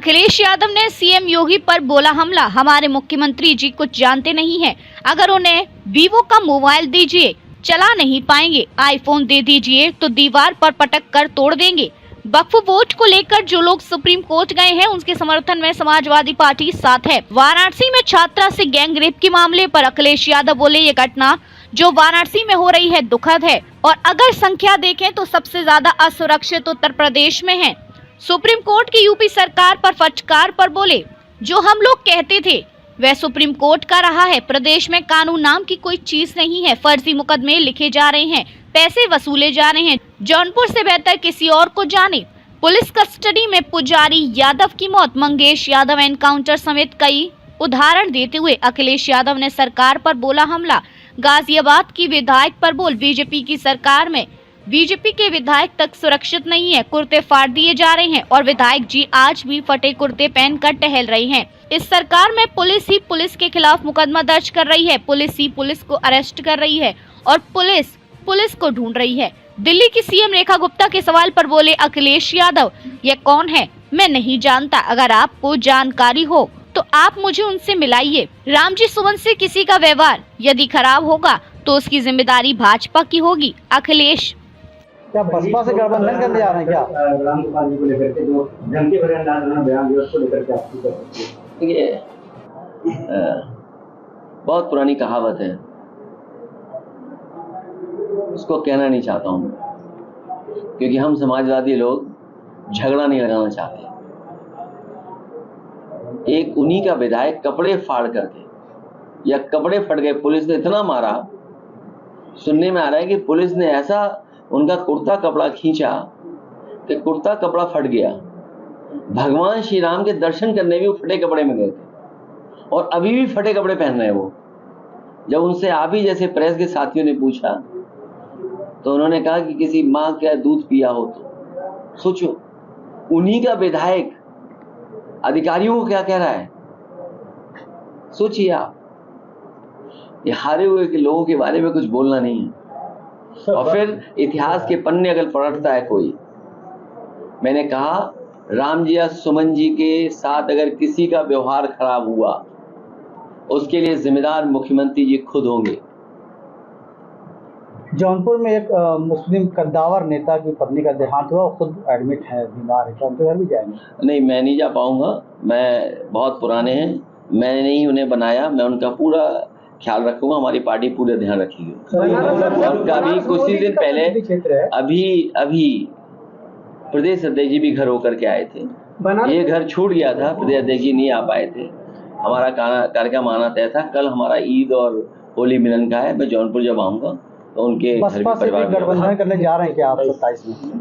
अखिलेश यादव ने सीएम योगी पर बोला हमला। हमारे मुख्यमंत्री जी कुछ जानते नहीं हैं। अगर उन्हें वीवो का मोबाइल दीजिए चला नहीं पाएंगे, आईफोन दे दीजिए तो दीवार पर पटक कर तोड़ देंगे। वक्फ वोट को लेकर जो लोग सुप्रीम कोर्ट गए हैं उनके समर्थन में समाजवादी पार्टी साथ है। वाराणसी में छात्रा से गैंग रेप के मामले पर अखिलेश यादव बोले, ये घटना जो वाराणसी में हो रही है दुखद है और अगर संख्या देखें तो सबसे ज्यादा असुरक्षित उत्तर प्रदेश में है। सुप्रीम कोर्ट की यूपी सरकार पर फटकार पर बोले, जो हम लोग कहते थे वह सुप्रीम कोर्ट का रहा है। प्रदेश में कानून नाम की कोई चीज नहीं है। फर्जी मुकदमे लिखे जा रहे हैं, पैसे वसूले जा रहे हैं। जौनपुर से बेहतर किसी और को जाने। पुलिस कस्टडी में पुजारी यादव की मौत, मंगेश यादव एनकाउंटर समेत कई उदाहरण देते हुए अखिलेश यादव ने सरकार पर बोला हमला। गाजियाबाद की विधायक पर बोल, बीजेपी की सरकार में बीजेपी के विधायक तक सुरक्षित नहीं है। कुर्ते फाड़ दिए जा रहे हैं और विधायक जी आज भी फटे कुर्ते पहनकर टहल रही हैं। इस सरकार में पुलिस ही पुलिस के खिलाफ मुकदमा दर्ज कर रही है, पुलिस ही पुलिस को अरेस्ट कर रही है और पुलिस पुलिस को ढूंढ रही है। दिल्ली की सीएम रेखा गुप्ता के सवाल पर बोले अखिलेश यादव, यह कौन है मैं नहीं जानता। अगर आपको जानकारी हो तो आप मुझे उनसे मिलाइए। रामजी सुमन से किसी का व्यवहार यदि खराब होगा तो उसकी जिम्मेदारी भाजपा की होगी। अखिलेश क्या बसपा से गठबंधन करने जा रहे हैं क्या? रामपाल जी को लेकर के जो धमकी भरे अंदाज में बयान दिया उसको लेकर के आप क्या करते हैं? देखिए, बहुत पुरानी कहावत है, उसको कहना नहीं चाहता हूं क्योंकि हम समाजवादी लोग झगड़ा नहीं लगाना चाहते। एक उन्हीं का विधायक कपड़े फाड़ करके या कपड़े फट गए, पुलिस ने इतना मारा, सुनने में आ रहा है कि पुलिस ने ऐसा उनका कुर्ता कपड़ा खींचा कि कुर्ता कपड़ा फट गया। भगवान श्री राम के दर्शन करने भी वो फटे कपड़े में गए थे और अभी भी फटे कपड़े पहन रहे हैं वो। जब उनसे आप ही जैसे प्रेस के साथियों ने पूछा तो उन्होंने कहा कि किसी माँ का दूध पिया हो तो सोचो, उन्हीं का विधायक अधिकारियों को क्या कह रहा है, सोचिए आप। ये हारे हुए के लोगों के बारे में कुछ बोलना नहीं है। और फिर इतिहास के पन्ने अगर पलटता है कोई, मैंने कहा राम जी या सुमन जी के साथ अगर किसी का व्यवहार खराब हुआ उसके लिए जिम्मेदार मुख्यमंत्री जी खुद होंगे। जौनपुर में एक मुस्लिम कद्दावर नेता की पत्नी का देहांत हुआ, खुद एडमिट है, बीमार है, क्या उनके घर भी जाएंगे? नहीं, मैं नहीं जा पाऊंगा। मैं बहुत पुराने हैं, मैंने ही उन्हें बनाया, मैं उनका पूरा ख्याल रखूंगा, हमारी पार्टी पूरे ध्यान रखेगी। और अभी कुछ ही दिन पहले अभी प्रदेश अध्यक्ष जी भी घर होकर के आए थे। ये घर छूट गया था, प्रदेश अध्यक्ष जी नहीं आ पाए थे। हमारा कार्यक्रम आना तय था। कल हमारा ईद और होली मिलन का है। मैं जौनपुर जब आऊंगा तो उनके घर भी परिवार गठबंधन करने जा रहे हैं क्या आप 27 में?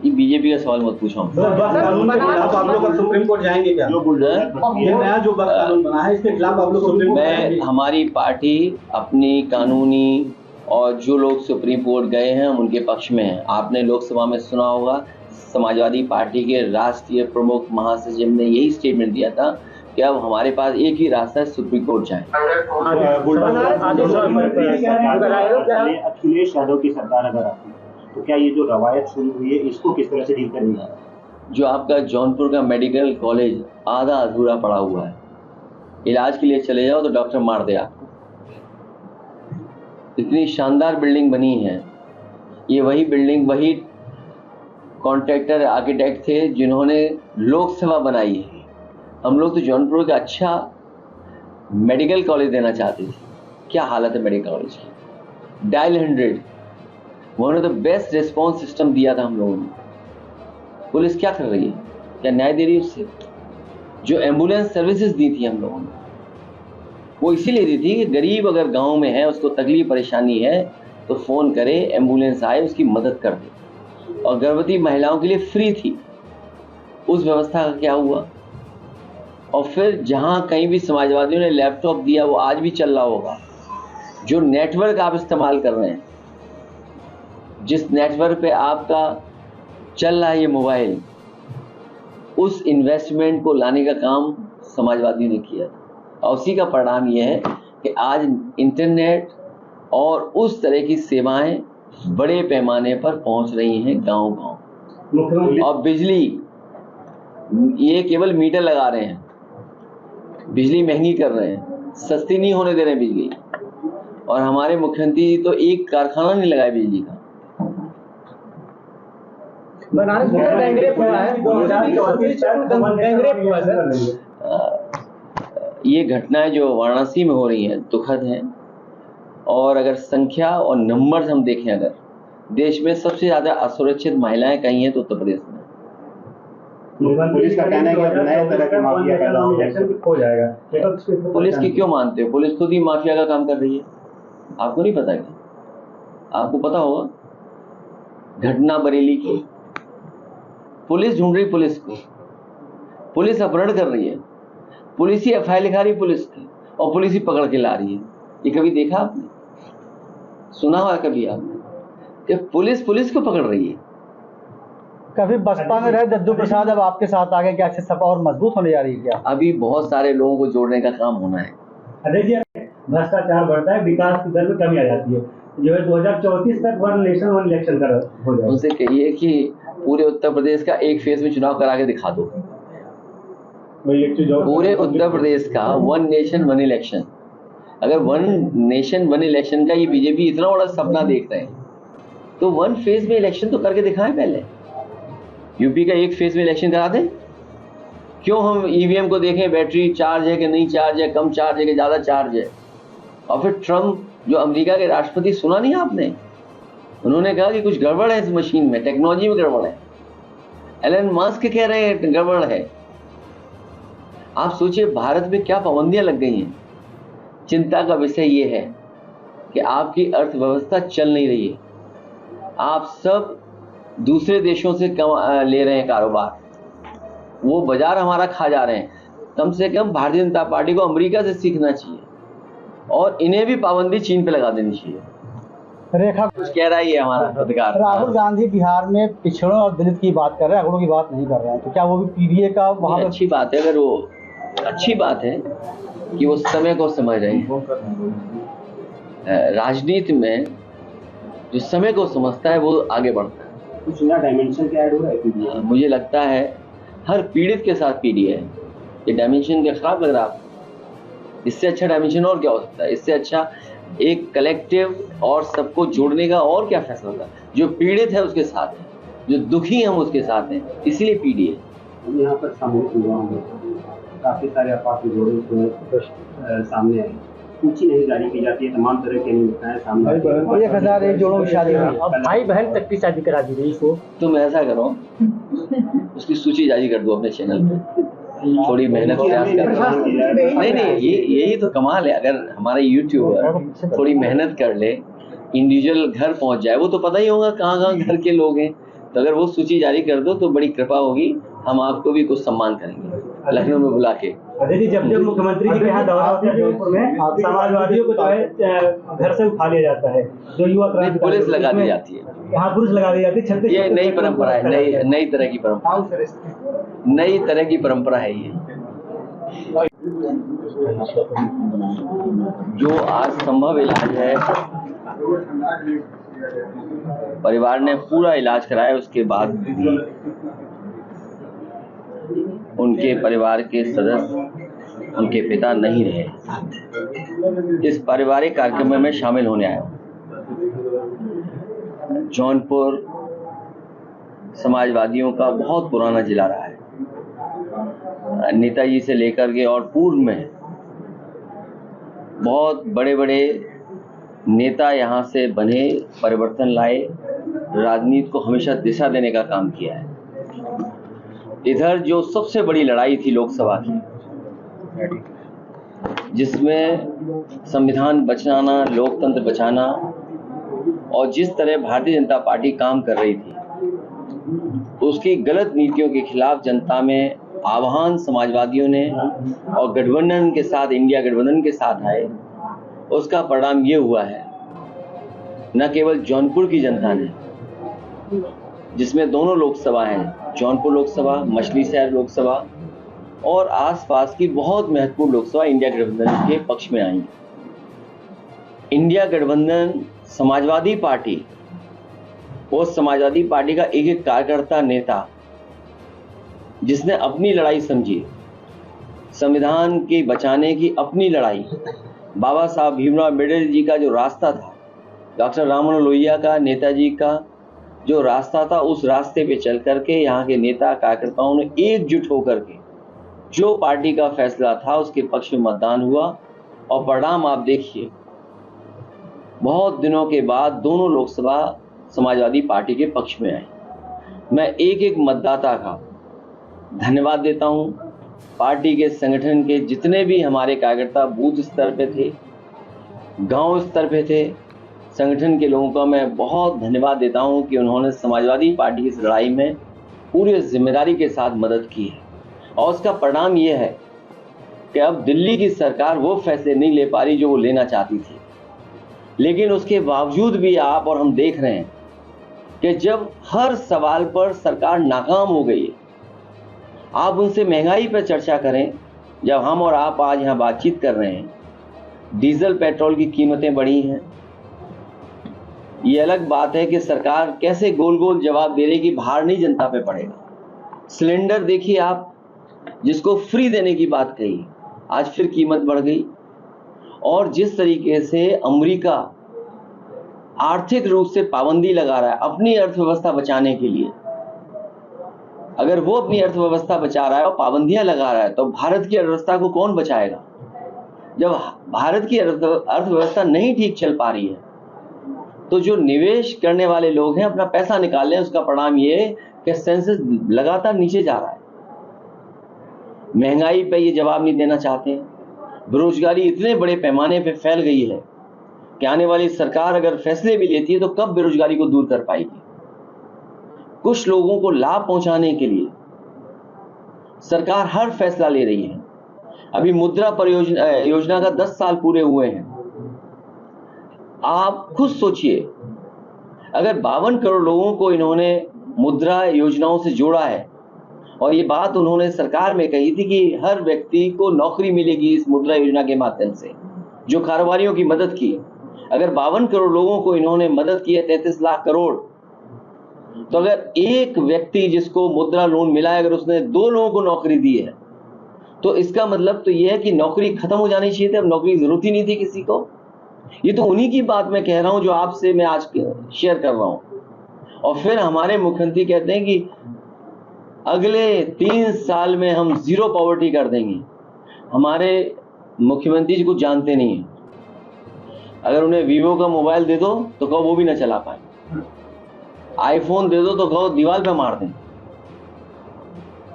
ये बीजेपी का सवाल मत पूछो। आप लोग सुप्रीम कोर्ट जाएंगे क्या? ये नया जो कानून बना है इसके खिलाफ आप लोग सुप्रीम कोर्ट जाएंगे? हमारी पार्टी अपनी कानूनी और जो लोग सुप्रीम कोर्ट गए हैं हम उनके पक्ष में हैं। आपने लोकसभा में सुना होगा, समाजवादी पार्टी के राष्ट्रीय प्रमुख महासचिव ने यही स्टेटमेंट दिया था कि अब हमारे पास एक ही रास्ता है, सुप्रीम कोर्ट जाएं। अखिलेश यादव की सरकार अगर आती तो क्या ये जो रवायत शुरू हुई है इसको किस तरह से डील करनी है? जो आपका जौनपुर का मेडिकल कॉलेज आधा अधूरा पड़ा हुआ है, इलाज के लिए चले जाओ तो डॉक्टर मार दे आपको। इतनी शानदार बिल्डिंग बनी है, ये वही बिल्डिंग वही कॉन्ट्रैक्टर आर्किटेक्ट थे जिन्होंने लोकसभा बनाई है। हम लोग तो जौनपुर का अच्छा मेडिकल कॉलेज देना चाहते थे। क्या हालत है मेडिकल कॉलेज की। डायल 100 उन्होंने तो बेस्ट रिस्पॉन्स सिस्टम दिया था हम लोगों ने। पुलिस क्या कर रही है, क्या न्याय दे रही है उससे? जो एम्बुलेंस सर्विसेज दी थी हम लोगों ने वो इसीलिए दी थी कि गरीब अगर गांव में है, उसको तकलीफ परेशानी है तो फोन करे, एम्बुलेंस आए, उसकी मदद कर दे। और गर्भवती महिलाओं के लिए फ्री थी। उस व्यवस्था का क्या हुआ? और फिर जहां कहीं भी समाजवादियों ने लैपटॉप दिया वो आज भी चल रहा होगा। जो नेटवर्क आप इस्तेमाल कर रहे हैं, जिस नेटवर्क पे आपका चल रहा है ये मोबाइल, उस इन्वेस्टमेंट को लाने का काम समाजवादी ने किया और उसी का परिणाम ये है कि आज इंटरनेट और उस तरह की सेवाएं बड़े पैमाने पर पहुंच रही हैं गांव-गांव। और बिजली ये केवल मीटर लगा रहे हैं, बिजली महंगी कर रहे हैं, सस्ती नहीं होने दे रहे हैं बिजली। और हमारे मुख्यमंत्री जी तो एक कारखाना नहीं लगाया बिजली का। बनारस में गैंगरेप हुआ है, गैंगरेप हुआ सर। ये घटनाएं जो वाराणसी में हो रही हैं दुखद हैं। और अगर संख्या और नंबर्स हम देखें, अगर देश में सबसे ज्यादा असुरक्षित महिलाएं कहीं हैं तो उत्तर प्रदेश में। पुलिस का कहना है कि अब नए तरह के माफिया पैदा हो जाएगा। पुलिस की क्यों मानते हो? पुलिस खुद ही माफिया का काम कर रही है। आपको नहीं पता क्या? आपको पता होगा घटना बरेली की, पुलिस ढूंढ रही पुलिस को, पुलिस अपहरण कर रही है, पुलिस ही एफआईआर लिखा रही पुलिस की, और पुलिस ही पकड़ के ला रही है। ये कभी देखा आपने? सुना हुआ कभी आपने कि पुलिस को पकड़ रही है? कभी बसपा में रहे जद्दू प्रसाद, अब आपके साथ आगे क्या सपा और मजबूत होने जा रही है क्या? अभी बहुत सारे लोगों को जोड़ने का काम होना है। देखिए, भ्रष्टाचार बढ़ता है, विकास की दर में कमी आ जाती है। जो है 2034 तक वन नेशन वन इलेक्शन कर हो जाए। उनसे कहिए कि पूरे उत्तर प्रदेश का एक फेज में चुनाव करा के दिखा दो। पूरे उत्तर प्रदेश का वन नेशन वन इलेक्शन। अगर वन नेशन वन इलेक्शन का ये बीजेपी इतना बड़ा सपना देख रहे हैं तो वन फेज में इलेक्शन तो करके दिखाएं। पहले यूपी का एक फेज में इलेक्शन करा दें। क्यों हम ईवीएम को देखें, बैटरी चार्ज है कि नहीं चार्ज है, कम चार्ज है कि ज़्यादा चार्ज है। और फिर ट्रम्प जो अमेरिका के राष्ट्रपति, सुना नहीं आपने? उन्होंने कहा कि कुछ गड़बड़ है इस मशीन में, टेक्नोलॉजी में गड़बड़ है। एलन मस्क कह रहे हैं गड़बड़ है। आप सोचिए भारत में क्या पाबंदियां लग गई हैं। चिंता का विषय ये है कि आपकी अर्थव्यवस्था चल नहीं रही है। आप सब दूसरे देशों से ले रहे हैं कारोबार, वो बाजार हमारा खा जा रहे हैं। कम से कम भारतीय जनता पार्टी को अमेरिका से सीखना चाहिए और इन्हें भी पाबंदी चीन पे लगा देनी चाहिए। रेखा कुछ कह रहा है हमारा पत्रकार राहुल गांधी बिहार में पिछड़ों और दलित की बात कर रहे हैं, अगड़ों की बात नहीं कर रहे हैं, तो क्या वो भी पीडीए का वहाँ पर? अच्छी बात है, अगर वो अच्छी बात है कि वो समय को समझ रहे हैं। राजनीति में जो समय को समझता है वो आगे बढ़ता है। कुछ नया डायमेंशन क्या ऐड हो रहा है? मुझे लगता है हर पीड़ित के साथ पीडीए है। ये डायमेंशन क्या खराब लग रहा है आपको? इससे अच्छा डायमेंशन और क्या हो सकता है? इससे अच्छा एक कलेक्टिव और सबको जोड़ने का और क्या फैसला होगा? जो पीड़ित है उसके साथ है, जो दुखी हम उसके साथ हैं, इसीलिए पीडीए। यहाँ पर काफी सारे आपात जोड़े सामने आए, सूची नहीं जारी की जाती है, तमाम तरह के नियुक्ताएं सामने 1001 जोड़ों की शादी हुई, अब भाई बहन तक की शादी करा दी गई इसको। तुम ऐसा करो, उसकी सूची जारी कर दो अपने चैनल पे, थोड़ी मेहनत प्रयास कर। नहीं, यही तो कमाल है। अगर हमारे यूट्यूबर थोड़ी मेहनत कर ले, इंडिविजुअल घर पहुंच जाए, वो तो पता ही होगा कहाँ कहाँ घर के लोग हैं। तो अगर वो सूची जारी कर दो तो बड़ी कृपा होगी, हम आपको भी कुछ सम्मान करेंगे लखनऊ में बुला के। देखिए, जब मुख्यमंत्री जी के यहाँ दौरा होता है जौनपुर में, समाजवादियों को जो है घर से उठा लिया जाता है, जो युवा पुलिस लगा दी जाती है। यहाँ पुलिस लगा दी जाती है। ये नई परंपरा है, नई तरह की परंपरा, नई तरह की परंपरा है ये। जो आज संभव इलाज है, परिवार ने पूरा इलाज कराया, उसके बाद भी उनके परिवार के सदस्य, उनके पिता नहीं रहे। इस पारिवारिक कार्यक्रम में शामिल होने आया। जौनपुर समाजवादियों का बहुत पुराना जिला रहा है। नेताजी से लेकर के और पूर्व में बहुत बड़े बड़े नेता यहाँ से बने, परिवर्तन लाए, राजनीति को हमेशा दिशा देने का काम किया है। इधर जो सबसे बड़ी लड़ाई थी लोकसभा की, जिसमें संविधान बचाना, लोकतंत्र बचाना, और जिस तरह भारतीय जनता पार्टी काम कर रही थी, उसकी गलत नीतियों के खिलाफ जनता में आह्वान समाजवादियों ने और गठबंधन के साथ, इंडिया गठबंधन के साथ आए। उसका परिणाम ये हुआ है, न केवल जौनपुर की जनता ने, जिसमें दोनों लोकसभा हैं, जौनपुर लोकसभा, मछली शहर लोकसभा और आसपास की बहुत महत्वपूर्ण लोकसभा इंडिया गठबंधन के पक्ष में आई। इंडिया गठबंधन समाजवादी पार्टी, उस समाजवादी पार्टी का एक एक कार्यकर्ता, नेता जिसने अपनी लड़ाई समझी, संविधान के बचाने की अपनी लड़ाई, बाबा साहब भीमराव अम्बेडकर जी का जो रास्ता था, डॉक्टर राम मनोहर लोहिया का, नेताजी का जो रास्ता था, उस रास्ते पे चल करके यहाँ के नेता कार्यकर्ताओं ने एकजुट होकर के जो पार्टी का फैसला था उसके पक्ष में मतदान हुआ और परिणाम आप देखिए, बहुत दिनों के बाद दोनों लोकसभा समाजवादी पार्टी के पक्ष में आई। मैं एक एक मतदाता का धन्यवाद देता हूं। पार्टी के संगठन के जितने भी हमारे कार्यकर्ता बूथ स्तर पे थे, गांव स्तर पे थे, संगठन के लोगों का मैं बहुत धन्यवाद देता हूं कि उन्होंने समाजवादी पार्टी की इस लड़ाई में पूरी जिम्मेदारी के साथ मदद की है। और उसका परिणाम ये है कि अब दिल्ली की सरकार वो फैसले नहीं ले पा रही जो वो लेना चाहती थी, लेकिन उसके बावजूद भी आप और हम देख रहे हैं कि जब हर सवाल पर सरकार नाकाम हो गई है। आप उनसे महंगाई पर चर्चा करें, जब हम और आप आज यहाँ बातचीत कर रहे हैं, डीजल पेट्रोल की कीमतें बढ़ी हैं। ये अलग बात है कि सरकार कैसे गोल गोल जवाब दे रही कि भार नहीं जनता पे पड़ेगा। सिलेंडर देखिए आप, जिसको फ्री देने की बात कही, आज फिर कीमत बढ़ गई। और जिस तरीके से अमेरिका आर्थिक रूप से पाबंदी लगा रहा है अपनी अर्थव्यवस्था बचाने के लिए, अगर वो अपनी अर्थव्यवस्था बचा रहा है और पाबंदियां लगा रहा है, तो भारत की अर्थव्यवस्था को कौन बचाएगा? जब भारत की अर्थव्यवस्था नहीं ठीक चल पा रही है, तो जो निवेश करने वाले लोग हैं अपना पैसा निकाल रहे हैं। उसका परिणाम ये है कि सेंसेक्स लगातार नीचे जा रहा है। महंगाई पे ये जवाब नहीं देना चाहते हैं। बेरोजगारी इतने बड़े पैमाने पे फैल गई है कि आने वाली सरकार अगर फैसले भी लेती है तो कब बेरोजगारी को दूर कर पाएगी? कुछ लोगों को लाभ पहुंचाने के लिए सरकार हर फैसला ले रही है। अभी मुद्रा योजना का 10 साल पूरे हुए हैं। आप खुद सोचिए, अगर 52 करोड़ लोगों को इन्होंने मुद्रा योजनाओं से जोड़ा है, और ये बात उन्होंने सरकार में कही थी कि हर व्यक्ति को नौकरी मिलेगी इस मुद्रा योजना के माध्यम से, जो कारोबारियों की मदद की। अगर 52 करोड़ लोगों को इन्होंने मदद की है, 33 लाख करोड़, तो अगर एक व्यक्ति जिसको मुद्रा लोन मिला है, अगर उसने 2 लोगों को नौकरी दी है, तो इसका मतलब तो यह है कि नौकरी खत्म हो जानी चाहिए थी, अब नौकरी की जरूरत ही नहीं थी किसी को। ये तो उन्हीं की बात मैं कह रहा हूं जो आपसे मैं आज शेयर कर रहा हूं। और फिर हमारे मुख्यमंत्री कहते हैं कि अगले 3 साल में हम 0 पॉवर्टी कर देंगे। हमारे मुख्यमंत्री जी कुछ जानते नहीं है। अगर उन्हें वीवो का मोबाइल दे दो तो कहो वो भी ना चला पाए, आईफोन दे दो तो कहो दीवार पे मार दें।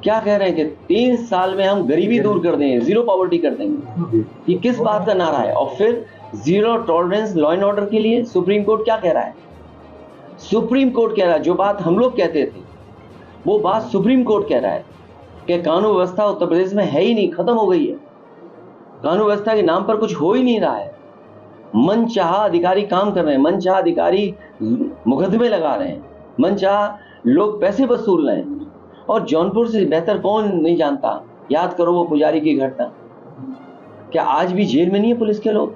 क्या कह रहे हैं कि 3 साल में हम गरीबी दूर कर देंगे, 0 पॉवर्टी कर देंगे। ये किस बात का नारा है? और फिर 0 टॉलरेंस लॉ एंड ऑर्डर के लिए सुप्रीम कोर्ट क्या कह रहा है? सुप्रीम कोर्ट कह रहा है जो बात हम लोग कहते थे, वो बात सुप्रीम कोर्ट कह रहा है कि कानून व्यवस्था उत्तर प्रदेश में है ही नहीं, खत्म हो गई है। कानून व्यवस्था के नाम पर कुछ हो ही नहीं रहा है। मनचाहा अधिकारी काम कर रहे हैं, मनचाहा अधिकारी मुकदमे लगा रहे हैं, मनचाहा लोग पैसे वसूल रहे हैं। और जौनपुर से बेहतर कौन नहीं जानता, याद करो वो पुजारी की घटना। क्या आज भी जेल में नहीं है पुलिस के लोग?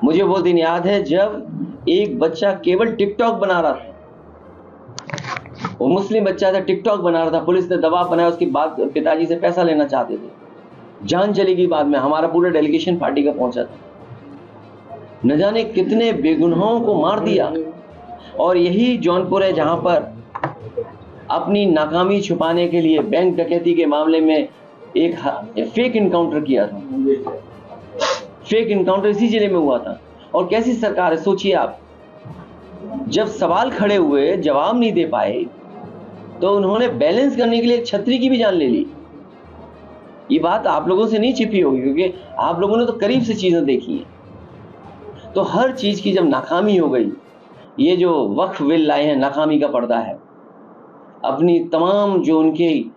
मुझे वो दिन याद है जब एक बच्चा केवल टिकटॉक बना रहा था, वो मुस्लिम बच्चा था, टिकटॉक बना रहा था, पुलिस ने दबाव बनाया, उसके बाद पिताजी से पैसा लेना चाहते थे, जान चलेगी बाद में। हमारा पूरा डेलीगेशन पार्टी का पहुंचा था, न जाने कितने बेगुनाहों को मार दिया। और यही जौनपुर है जहां पर अपनी नाकामी छुपाने के लिए बैंक डकैती के मामले में एक फेक इनकाउंटर किया था। फेक इनकाउंटर इसी जिले में हुआ था। और कैसी सरकार है सोचिए आप, जब सवाल खड़े हुए, जवाब नहीं दे पाए, तो उन्होंने बैलेंस करने के लिए छतरी की भी जान ले ली। ये बात आप लोगों से नहीं छिपी होगी, क्योंकि आप लोगों ने तो करीब से चीजें देखी हैं। तो हर चीज की जब नाकामी हो गई, ये जो वक्फ बिल लाए हैं, नाकामी का पर्दा है। अपनी तमाम जो उनकी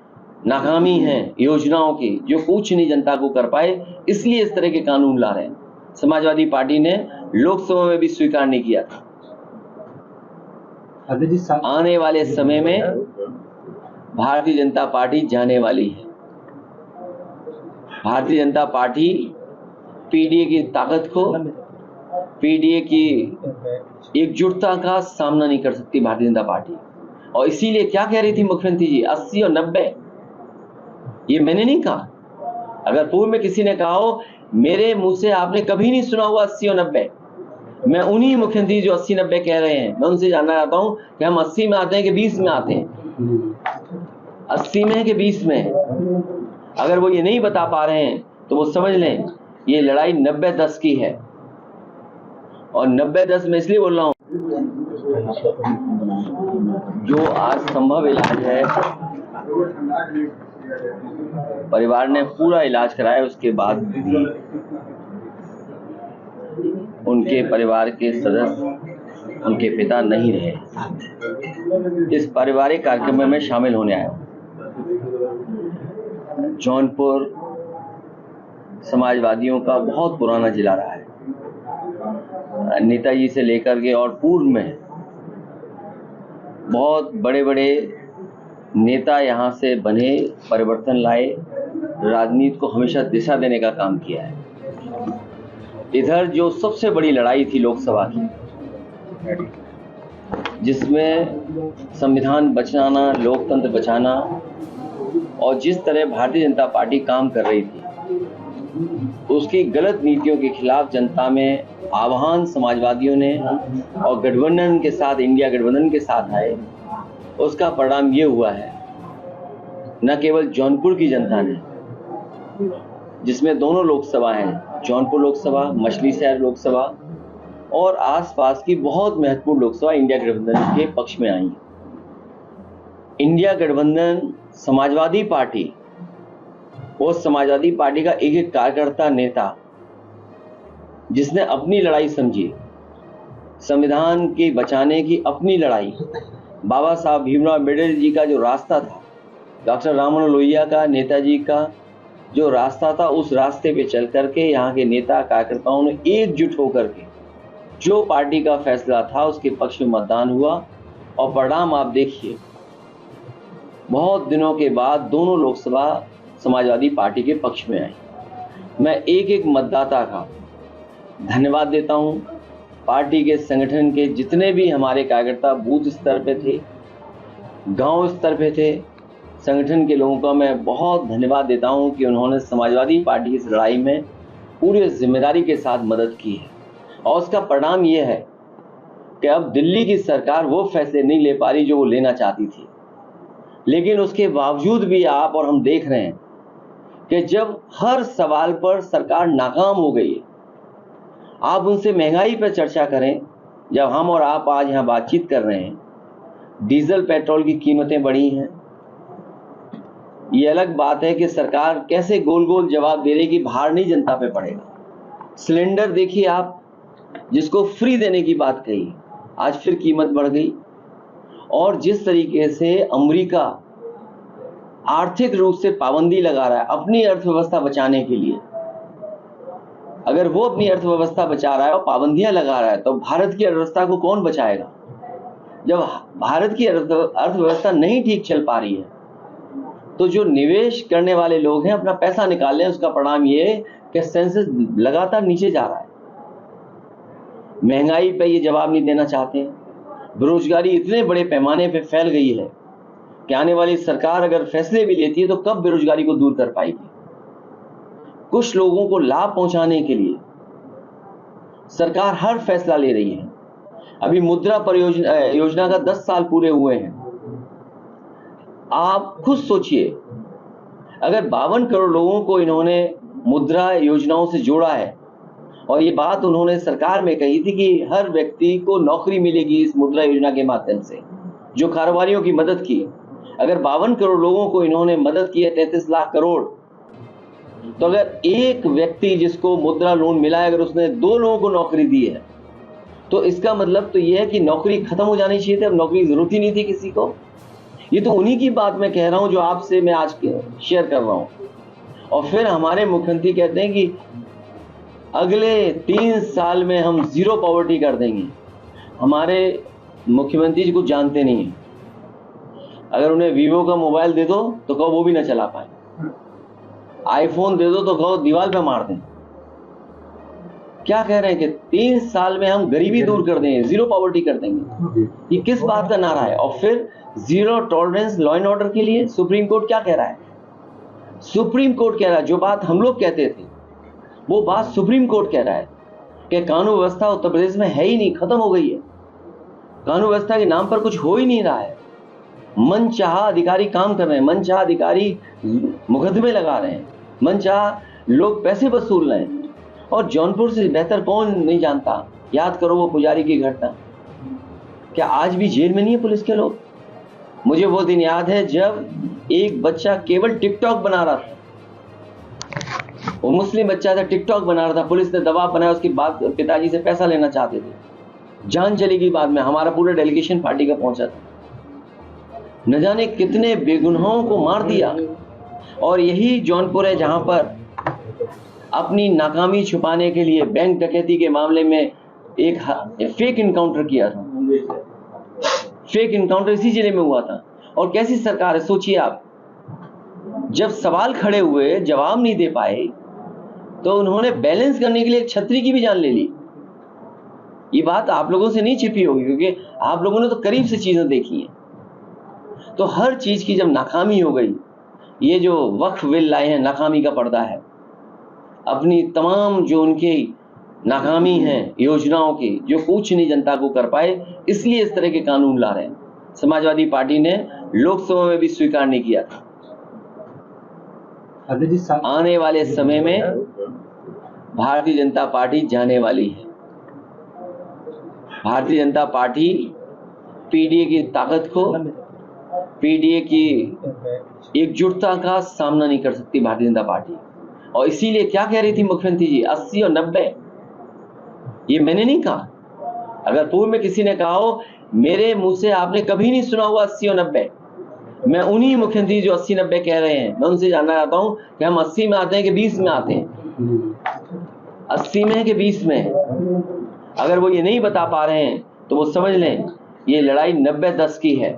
नाकामी है योजनाओं की, जो कुछ नहीं जनता को कर पाए, इसलिए इस तरह के कानून ला रहे हैं। समाजवादी पार्टी ने लोकसभा में भी स्वीकार नहीं किया था। आने वाले समय में भारतीय जनता पार्टी जाने वाली है। भारतीय जनता पार्टी पीडीए की ताकत को, पीडीए की एकजुटता का सामना नहीं कर सकती भारतीय जनता पार्टी। और इसीलिए क्या कह रही थी मुख्यमंत्री जी, 80 और 90 ये मैंने नहीं कहा। अगर पूर्व में किसी ने कहा हो, मेरे मुंह से आपने कभी नहीं सुना हुआ 80 और 90, मैं उन्हीं मुख्यमंत्री जो 80-90 कह रहे हैं, मैं उनसे जानना चाहता हूं कि हम 80 में आते हैं कि 20 में आते हैं, 80 में है कि 20 में है। अगर वो ये नहीं बता पा रहे हैं तो वो समझ लें ये लड़ाई 90-10 की है। और 90-10 में इसलिए बोल रहा हूं, जो आज संभव इलाज है, परिवार ने पूरा इलाज कराया, उसके बाद भी उनके परिवार के सदस्य, उनके पिता नहीं रहे। इस पारिवारिक कार्यक्रम में शामिल होने आया। जौनपुर समाजवादियों का बहुत पुराना जिला रहा है। नेताजी से लेकर के और पूर्व में बहुत बड़े बड़े नेता यहाँ से बने, परिवर्तन लाए, राजनीति को हमेशा दिशा देने का काम किया है। इधर जो सबसे बड़ी लड़ाई थी लोकसभा की, जिसमें संविधान बचाना, लोकतंत्र बचाना, और जिस तरह भारतीय जनता पार्टी काम कर रही थी, उसकी गलत नीतियों के खिलाफ जनता में आह्वान समाजवादियों ने और गठबंधन के साथ, इंडिया गठबंधन के साथ आए। उसका परिणाम ये हुआ है, न केवल जौनपुर की जनता ने, जिसमें दोनों लोकसभा हैं, जौनपुर लोकसभा, मछलीशहर लोकसभा और आसपास की बहुत महत्वपूर्ण लोकसभा इंडिया गठबंधन के पक्ष में आई। इंडिया गठबंधन समाजवादी पार्टी, उस समाजवादी पार्टी का एक एक कार्यकर्ता, नेता, जिसने अपनी लड़ाई समझी, संविधान के बचाने की अपनी लड़ाई, बाबा साहब भीमराव अम्बेडकर जी का जो रास्ता था, डॉक्टर राम मनोहर लोहिया का, नेताजी का जो रास्ता था, उस रास्ते पे चल करके यहाँ के नेता कार्यकर्ताओं ने एकजुट होकर के जो पार्टी का फैसला था उसके पक्ष में मतदान हुआ। और परिणाम आप देखिए, बहुत दिनों के बाद दोनों लोकसभा समाजवादी पार्टी के पक्ष में आई। मैं एक एक मतदाता का धन्यवाद देता हूं। पार्टी के संगठन के जितने भी हमारे कार्यकर्ता बूथ स्तर पे थे, गांव स्तर पे थे, संगठन के लोगों का मैं बहुत धन्यवाद देता हूं कि उन्होंने समाजवादी पार्टी की इस लड़ाई में पूरी जिम्मेदारी के साथ मदद की है। और उसका परिणाम ये है कि अब दिल्ली की सरकार वो फैसले नहीं ले पा रही जो वो लेना चाहती थी। लेकिन उसके बावजूद भी आप और हम देख रहे हैं कि जब हर सवाल पर सरकार नाकाम हो गई है, आप उनसे महंगाई पर चर्चा करें, जब हम और आप आज यहाँ बातचीत कर रहे हैं, डीजल पेट्रोल की कीमतें बढ़ी हैं। ये अलग बात है कि सरकार कैसे गोल गोल जवाब दे रही कि भार नहीं जनता पे पड़ेगा। सिलेंडर देखिए आप, जिसको फ्री देने की बात कही, आज फिर कीमत बढ़ गई। और जिस तरीके से अमेरिका आर्थिक रूप से पाबंदी लगा रहा है अपनी अर्थव्यवस्था बचाने के लिए, अगर वो अपनी अर्थव्यवस्था बचा रहा है और पाबंदियां लगा रहा है, तो भारत की अर्थव्यवस्था को कौन बचाएगा? जब भारत की अर्थव्यवस्था नहीं ठीक चल पा रही है, तो जो निवेश करने वाले लोग हैं अपना पैसा निकाल रहे हैं। उसका परिणाम ये है कि सेंसेक्स लगातार नीचे जा रहा है। महंगाई पे ये जवाब नहीं देना चाहते हैं। बेरोजगारी इतने बड़े पैमाने पे फैल गई है कि आने वाली सरकार अगर फैसले भी लेती है तो कब बेरोजगारी को दूर कर पाएगी? कुछ लोगों को लाभ पहुंचाने के लिए सरकार हर फैसला ले रही है। अभी मुद्रा योजना का 10 साल पूरे हुए हैं। आप खुद सोचिए, अगर 52 करोड़ लोगों को इन्होंने मुद्रा योजनाओं से जोड़ा है, और ये बात उन्होंने सरकार में कही थी कि हर व्यक्ति को नौकरी मिलेगी इस मुद्रा योजना के माध्यम से, जो कारोबारियों की मदद की। अगर 52 करोड़ लोगों को इन्होंने मदद की है, 33 लाख करोड़, तो अगर एक व्यक्ति जिसको मुद्रा लोन मिला है, अगर उसने 2 लोगों को नौकरी दी है, तो इसका मतलब तो यह है कि नौकरी खत्म हो जानी चाहिए थी, अब नौकरी की जरूरत ही नहीं थी किसी को। ये तो उन्हीं की बात मैं कह रहा हूं जो आपसे मैं आज शेयर कर रहा हूं। और फिर हमारे मुख्यमंत्री कहते हैं कि अगले 3 साल में हम 0 पॉवर्टी कर देंगे। हमारे मुख्यमंत्री जी कुछ जानते नहीं है। अगर उन्हें वीवो का मोबाइल दे दो तो कहो वो भी ना चला पाए, आईफोन दे दो तो कहो दीवार पे मार दें। क्या कह रहे हैं कि 3 साल में हम गरीबी दूर कर देंगे, 0 पॉवर्टी कर देंगे। ये किस बात का नारा है? और फिर 0 टॉलरेंस लॉ एंड ऑर्डर के लिए सुप्रीम कोर्ट क्या कह रहा है? सुप्रीम कोर्ट कह रहा है, जो बात हम लोग कहते थे वो बात सुप्रीम कोर्ट कह रहा है कि कानून व्यवस्था उत्तर प्रदेश में है ही नहीं, खत्म हो गई है। कानून व्यवस्था के नाम पर कुछ हो ही नहीं रहा है। मनचाहा अधिकारी काम कर रहे हैं, मनचाहा अधिकारी मुकदमे लगा रहे हैं, मनचाहा लोग पैसे वसूल रहे हैं। और जौनपुर से बेहतर कौन नहीं जानता, याद करो वो पुजारी की घटना। क्या आज भी जेल में नहीं है पुलिस के लोग? मुझे वो दिन याद है जब एक बच्चा केवल टिकटॉक बना रहा था, वो मुस्लिम बच्चा था, टिकटॉक बना रहा था, पुलिस ने दबाव बनाया, उसके बाद पिताजी से पैसा लेना चाहते थे, जान चली गई। बाद में हमारा पूरा डेलीगेशन पार्टी का पहुंचा था, न जाने कितने बेगुनाहों को मार दिया। और यही जौनपुर है जहां पर अपनी नाकामी छुपाने के लिए बैंक डकैती के मामले में एक फेक इनकाउंटर किया था। फेक इनकाउंटर इसी जिले में हुआ था। और कैसी सरकार है सोचिए आप, जब सवाल खड़े हुए, जवाब नहीं दे पाए, तो उन्होंने बैलेंस करने के लिए एक छतरी की भी जान ले ली। ये बात आप लोगों से नहीं छिपी होगी, क्योंकि आप लोगों ने तो करीब से चीजें देखी हैं। तो हर चीज की जब नाकामी हो गई, ये जो वक्फ बिल लाए हैं, नाकामी का पर्दा है। अपनी तमाम जो उनकी नाकामी हैं योजनाओं की, जो कुछ नहीं जनता को कर पाए, इसलिए इस तरह के कानून ला रहे हैं। समाजवादी पार्टी ने लोकसभा में भी स्वीकार नहीं किया था। आने वाले समय में भारतीय जनता पार्टी जाने वाली है। भारतीय जनता पार्टी पीडीए की ताकत को, पीडीए की एकजुटता का सामना नहीं कर सकती भारतीय जनता पार्टी। और इसीलिए क्या कह रही थी मुख्यमंत्री जी, 80 और 90, ये मैंने नहीं कहा। अगर पूर्व में किसी ने कहा हो, मेरे मुंह से आपने कभी नहीं सुना हुआ 80 और 90। मैं उन्हीं मुख्यमंत्री जो 80-90 कह रहे हैं, मैं उनसे जानना चाहता हूं कि हम 80 में आते हैं कि 20 में आते हैं, 80 में है कि 20 में है। अगर वो ये नहीं बता पा रहे हैं तो वो समझ लें ये लड़ाई 90-10 की है।